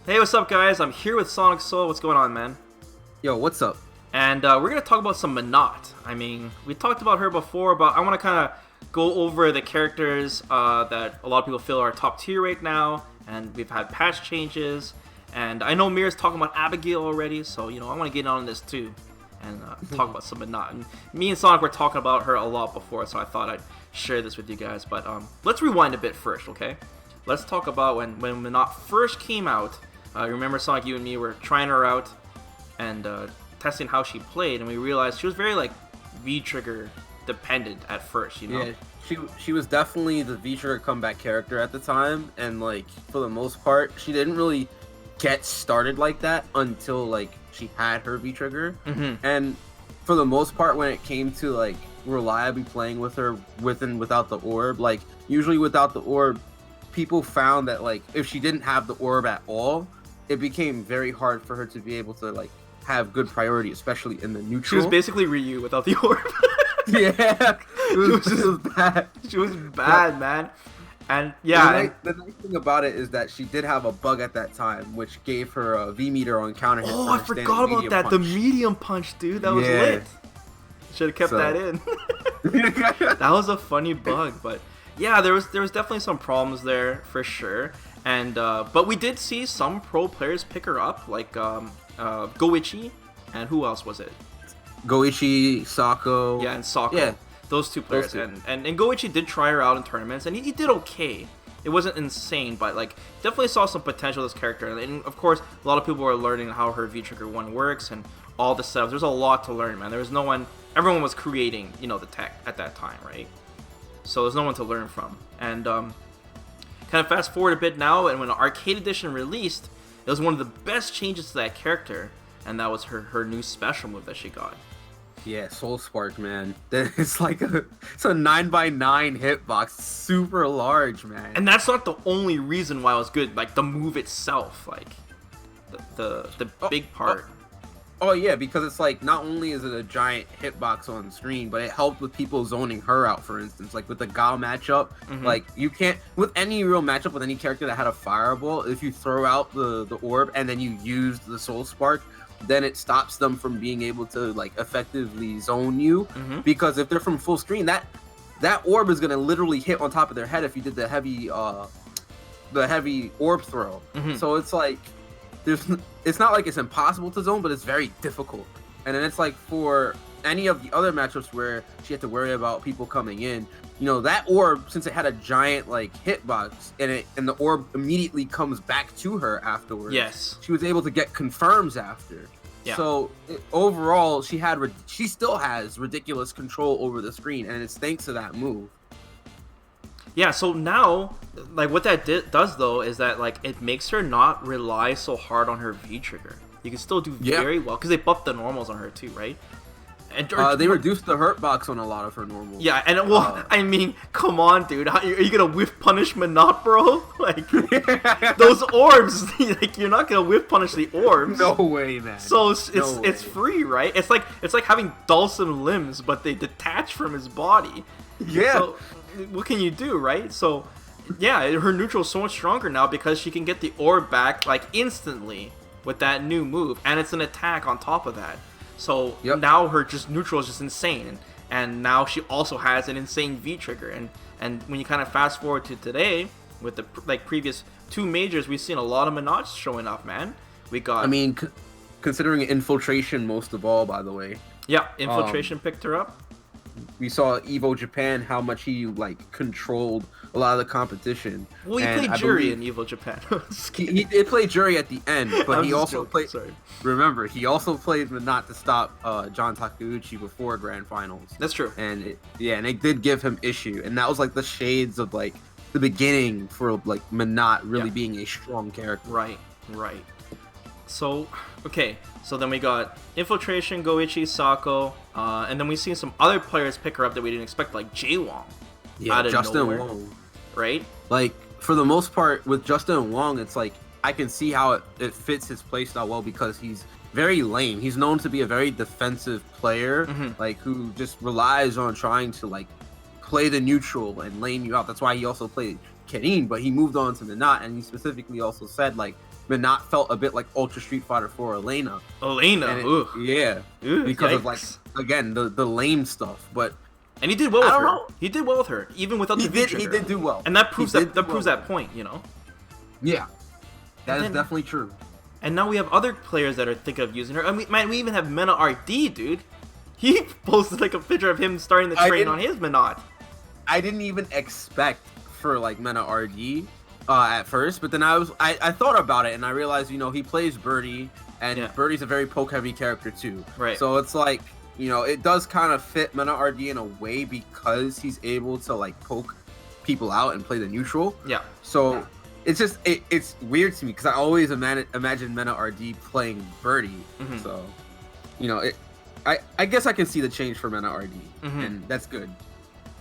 Hey, what's up, guys? I'm here with Sonic Soul. What's going on, man? Yo, what's up? And we're gonna talk about some Menat. I mean, we talked about her before, but I want to kind of go over the characters that a lot of people feel are top tier right now, and we've had patch changes. And I know Mir's talking about Abigail already, so I want to get on this too, and talk about some Menat. And me and Sonic were talking about her a lot before, so I thought I'd share this with you guys. But let's rewind a bit first, okay? Let's talk about when Menat first came out. Remember, Sonic, you and me were trying her out and testing how she played, and we realized she was very like V-trigger dependent at first. Yeah, she was definitely the V-trigger comeback character at the time, and like for the most part, she didn't really get started like that until like she had her V-trigger. And for the most part, when it came to like reliably playing with her with and without the orb, like usually without the orb, people found that like if she didn't have the orb at all, it became very hard for her to be able to like have good priority, especially in the neutral. She was basically Ryu without the orb. Yeah, it was bad. She was bad, man. And yeah, the nice thing about it is that she did have a bug at that time, which gave her a V meter on counter hit. Oh, I forgot about that. The medium punch, dude. That was lit. Should have kept that in. That was a funny bug, but yeah, there was definitely some problems there for sure. And but we did see some pro players pick her up, like Goichi, and who else was it? Goichi, Sako. Yeah, and Sako. Yeah, those two players. Those two. And Goichi did try her out in tournaments, and he did okay. It wasn't insane, but like definitely saw some potential of this character. And of course, a lot of people were learning how her V-Trigger 1 works and all the stuff. There's a lot to learn, man. There was no one. Everyone was creating, the tech at that time, right? So there's no one to learn from. And kind of fast forward a bit now, and when the Arcade Edition released, it was one of the best changes to that character, and that was her new special move that she got. Yeah, Soul Spark, man. It's like it's a 9x9 hitbox, super large, man. And that's not the only reason why it was good. Like the move itself, like the big part. Oh yeah, because it's like not only is it a giant hitbox on the screen, but it helped with people zoning her out, for instance. Like with the Gao matchup, like you can't with any real matchup with any character that had a fireball, if you throw out the orb and then you use the Soul Spark, then it stops them from being able to like effectively zone you. Because if they're from full screen, that orb is gonna literally hit on top of their head if you did the heavy orb throw. So it's like it's not like it's impossible to zone, but it's very difficult. And then it's like for any of the other matchups where she had to worry about people coming in, that orb, since it had a giant like hitbox and the orb immediately comes back to her afterwards. Yes, she was able to get confirms after. Yeah. So overall, she still has ridiculous control over the screen, and it's thanks to that move. Yeah, so now, like, what that does, though, is that, like, it makes her not rely so hard on her V-Trigger. You can still do very well, because they buffed the normals on her, too, right? And they reduced the hurt box on a lot of her normals. Yeah, and, I mean, come on, dude. Are you going to whiff punish Menat, bro? Like, those orbs, like, you're not going to whiff punish the orbs. No way, man. So it's free, right? It's like having Dhalsim limbs, but they detach from his body. Yeah. So, what can you do, right? So, yeah, her neutral is so much stronger now because she can get the orb back, like, instantly with that new move. And it's an attack on top of that. So, now her neutral is just insane. And now she also has an insane V-Trigger. And when you kind of fast forward to today, with the, previous two majors, we've seen a lot of Menats showing up, man. We got... I mean, considering Infiltration most of all, by the way. Yeah, Infiltration picked her up. We saw Evo Japan, how much he like controlled a lot of the competition. Well, he played Jury in Evo Japan. he did play Jury at the end, but he also played. Sorry. Remember, he also played Menat to stop John Takeuchi before Grand Finals. That's true. And it did give him issue, and that was like the shades of like the beginning for like Menat really being a strong character. Right. So, okay. So then we got Infiltration, Goichi, Sako, and then we've seen some other players pick her up that we didn't expect, like Jaewong. Yeah, Justin Wong. Right? Like, for the most part, with Justin Wong, it's like, I can see how it fits his playstyle well because he's very lame. He's known to be a very defensive player, like, who just relies on trying to, like, play the neutral and lane you out. That's why he also played Kerin, but he moved on to Menat, and he specifically also said, like, Menat felt a bit like Ultra Street Fighter 4 Elena. Elena, yeah, because of like again the lame stuff, but. And he did well with her. He did well with her, even without the V trigger. He did do well, and that proves that point, you know. Yeah, that is definitely true. And now we have other players that are thinking of using her. I mean, man, we even have Menat RD, dude. He posted like a picture of him starting the train on his Menat. I didn't even expect for like Menat RD at first, but then I thought about it and I realized, you know, he plays Birdie, and Birdie's a very poke heavy character too. Right. So it's like, you know, it does kind of fit Menat RD in a way because he's able to like poke people out and play the neutral. Yeah. So it's just it's weird to me because I always imagine Menat RD playing Birdie. So, you know, I guess I can see the change for Menat RD, and that's good.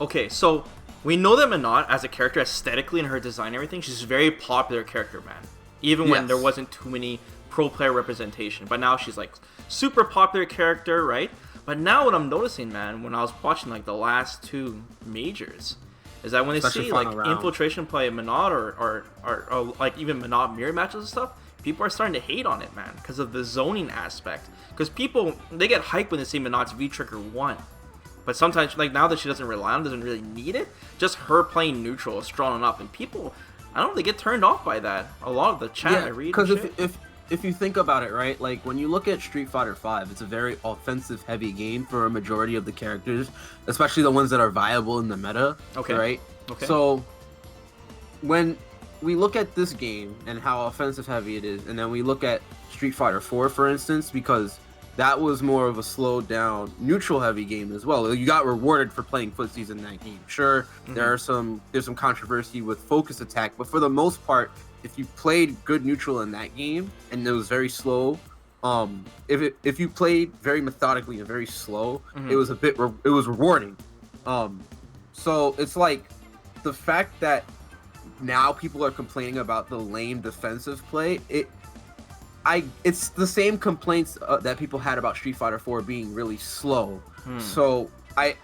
Okay, so we know that Menat as a character, aesthetically and her design and everything, she's a very popular character, man. Even when there wasn't too many pro player representation, but now she's like super popular character, right? But now what I'm noticing, man, when I was watching like the last two majors, is that when they see like infiltration play Menat or like even Menat mirror matches and stuff, people are starting to hate on it, man, because of the zoning aspect. Because people, they get hyped when they see Menat's V-Trigger 1. But sometimes, like now that she doesn't rely on it, doesn't really need it, just her playing neutral is strong enough. And people, I don't know, they get turned off by that. A lot of the chat I read. Because if you think about it, right, like when you look at Street Fighter V, it's a very offensive heavy game for a majority of the characters, especially the ones that are viable in the meta. Okay. Right? Okay. So when we look at this game and how offensive heavy it is, and then we look at Street Fighter IV, for instance, because that was more of a slowed down neutral heavy game as well. You got rewarded for playing footsies in that game. Sure, there's some controversy with focus attack, but for the most part, if you played good neutral in that game and it was very slow, if you played very methodically and very slow, it was it was rewarding. So it's like the fact that now people are complaining about the lame defensive play. It's the same complaints that people had about Street Fighter 4 being really slow. So I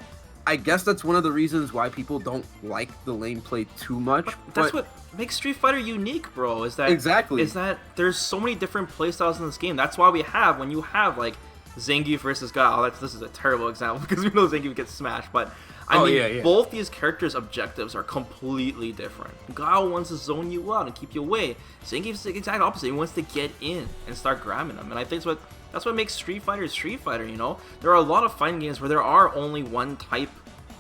guess that's one of the reasons why people don't like the lane play too much. But that's what makes Street Fighter unique, bro. Is that there's so many different playstyles in this game. That's why when you have like Zangief versus Guile. This is a terrible example because we know Zangief gets smashed, but I mean, both these characters' objectives are completely different. Guile wants to zone you out and keep you away. Zangief's the exact opposite. He wants to get in and start grabbing them. And I think that's what makes Street Fighter, you know? There are a lot of fighting games where there are only one type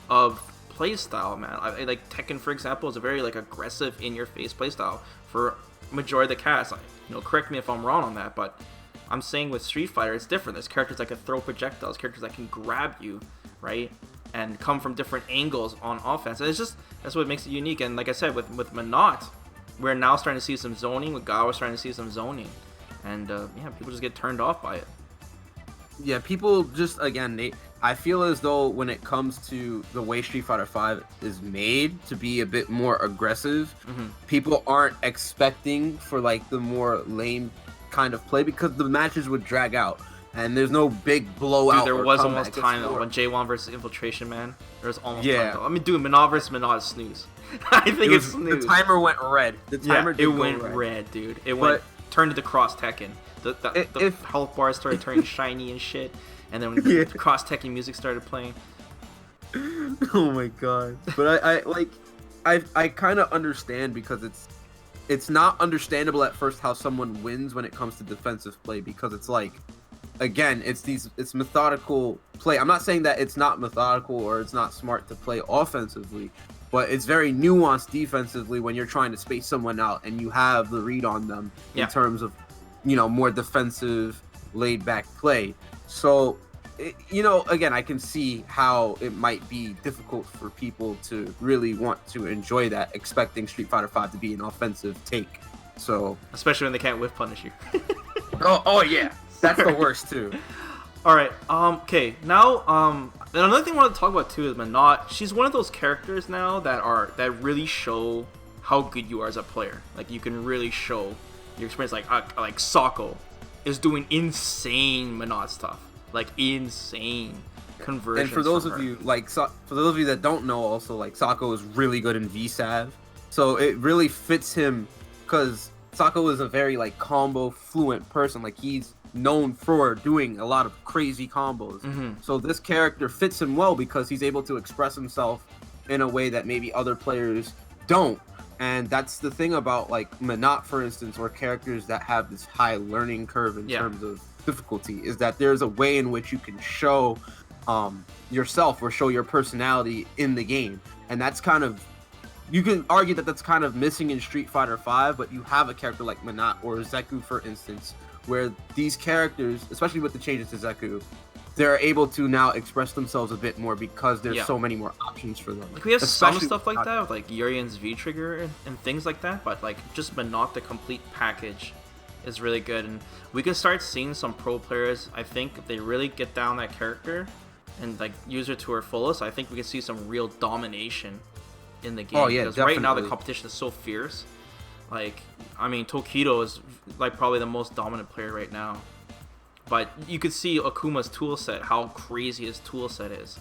of playstyle, man. Like Tekken, for example, is a very like aggressive, in-your-face playstyle for majority of the cast. You know, correct me if I'm wrong on that, but I'm saying with Street Fighter, it's different. There's characters that can throw projectiles, characters that can grab you, right? And come from different angles on offense. And that's what makes it unique. And like I said, with Menat, we're now starting to see some zoning. With Guile, we're starting to see some zoning. And people just get turned off by it. Yeah, people just, again, I feel as though when it comes to the way Street Fighter V is made to be a bit more aggressive, people aren't expecting for like the more lame kind of play because the matches would drag out. And there's no big blowout. Dude, there was almost time though when J1 versus Infiltration, man. There was almost time though. I mean, dude, Menat versus Menat is snooze. I think it's snooze. The timer went red. It went red, dude. It turned into Cross Tekken. The health bars started turning shiny and shit. And then when the Cross Tekken music started playing. Oh my god. But I kind of understand because it's not understandable at first how someone wins when it comes to defensive play because it's like, again, it's methodical play. I'm not saying that it's not methodical or it's not smart to play offensively, but it's very nuanced defensively when you're trying to space someone out and you have the read on them in terms of, you know, more defensive, laid back play. So, again, I can see how it might be difficult for people to really want to enjoy that, expecting Street Fighter V to be an offensive take. So, especially when they can't whiff punish you. oh yeah. That's the worst too. All right. Okay. Now, another thing I want to talk about too is Menat. She's one of those characters now that really show how good you are as a player. Like you can really show your experience. Like Sako is doing insane Menat stuff. Like insane conversions. And for those of you that don't know, also like Sako is really good in VSAV. So it really fits him because Sako is a very like combo fluent person. Like he's known for doing a lot of crazy combos. So this character fits him well because he's able to express himself in a way that maybe other players don't. And that's the thing about like Menat, for instance, or characters that have this high learning curve in terms of difficulty, is that there's a way in which you can show yourself or show your personality in the game. And that's kind of, you can argue that that's kind of missing in Street Fighter V, but you have a character like Menat or Zeku, for instance, where these characters, especially with the changes to Zeku, they're able to now express themselves a bit more because there's so many more options for them. Like we have some stuff like that with like Urian's V-Trigger and things like that, but like just Menat, the complete package, is really good. And we can start seeing some pro players, I think, if they really get down that character and like use her to her fullest, I think we can see some real domination in the game. Oh yeah, because definitely. Right now the competition is so fierce. Like, I mean, Tokido is like probably the most dominant player right now. But you could see Akuma's toolset, how crazy his toolset is.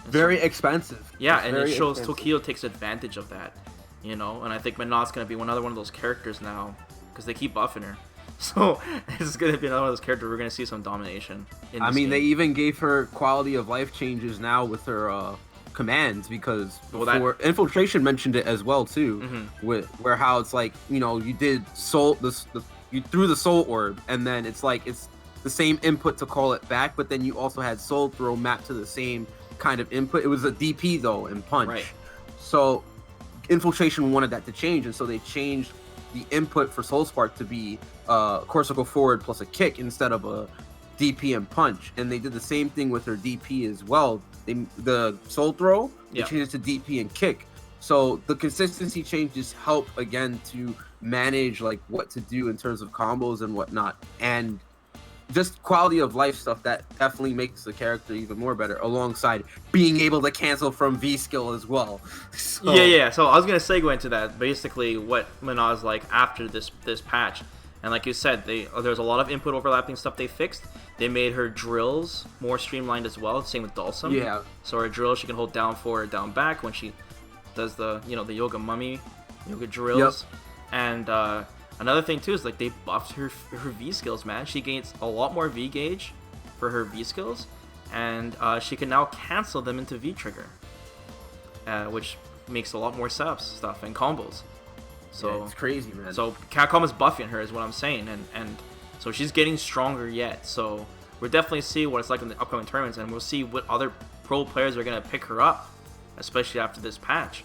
And very expensive. Yeah, it's and it shows Tokido takes advantage of that, you know. And I think Menat's gonna be another one of those characters now because they keep buffing her. So this is gonna be another one of those characters we're gonna see some domination in. I mean, game. they even gave her quality of life changes now with her commands, because before Infiltration mentioned it as well too, with where how it's like, you know, you did soul you threw the soul orb, and then it's like it's the same input to call it back, but then you also had soul throw mapped to the same kind of input. It was a DP though in punch. Right. So Infiltration wanted that to change, and so they changed the input for Soul Spark to be Corsical forward plus a kick instead of a DP and punch. And they did the same thing with her DP as well. The soul throw, they changed it to DP and kick. So the consistency changes help again to manage like what to do in terms of combos and whatnot, and just quality of life stuff that definitely makes the character even more better, alongside being able to cancel from V skill as well. So, yeah. So I was gonna segue into that. Basically, what Menat's like after this patch, and like you said, there's a lot of input overlapping stuff they fixed. They made her drills more streamlined as well. Same with Dulcim. Yeah. So her drills, she can hold down forward, down back when she does the the yoga mummy, yoga drills, and another thing too is like they buffed her V skills, man. She gains a lot more V gauge for her V skills, and she can now cancel them into V trigger, which makes a lot more setups stuff and combos. So yeah, it's crazy, man. So Capcom is buffing her, is what I'm saying, and so she's getting stronger yet. So we'll definitely see what it's like in the upcoming tournaments, and we'll see what other pro players are gonna pick her up, especially after this patch.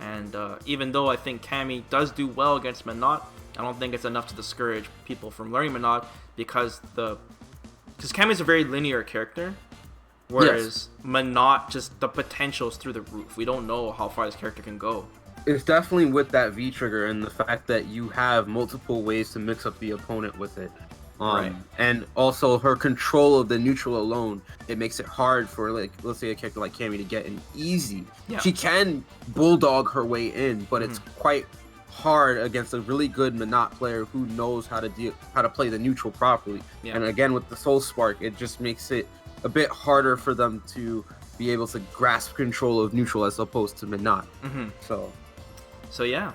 And even though I think Cammy does do well against Menat, I don't think it's enough to discourage people from learning Menat, because Cammy's a very linear character, whereas Menat, just the potential's through the roof. We don't know how far this character can go. It's definitely with that V trigger and the fact that you have multiple ways to mix up the opponent with it. Right. And also her control of the neutral alone, it makes it hard for, like, let's say a character like Cammy to get in easy. Yeah. She can bulldog her way in, but it's quite hard against a really good Menat player who knows how to play the neutral properly. Yeah. And again, with the Soul Spark, it just makes it a bit harder for them to be able to grasp control of neutral as opposed to Menat. So yeah,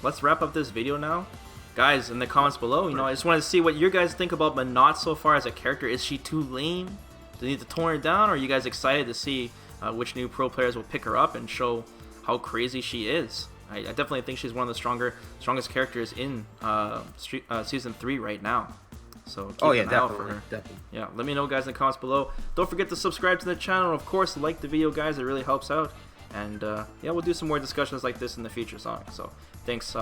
let's wrap up this video now. Guys, in the comments below, I just wanted to see what you guys think about Menat so far as a character. Is she too lame? Do they need to tone her down? Or are you guys excited to see which new pro players will pick her up and show how crazy she is? I definitely think she's one of the strongest characters in Season 3 right now. So keep an eye out for her. Definitely. Yeah, let me know, guys, in the comments below. Don't forget to subscribe to the channel. Of course, like the video, guys. It really helps out. And yeah, we'll do some more discussions like this in the future, Sonic. So thanks.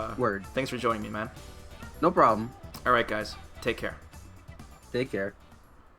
Thanks for joining me, man. No problem. All right, guys. Take care. Take care.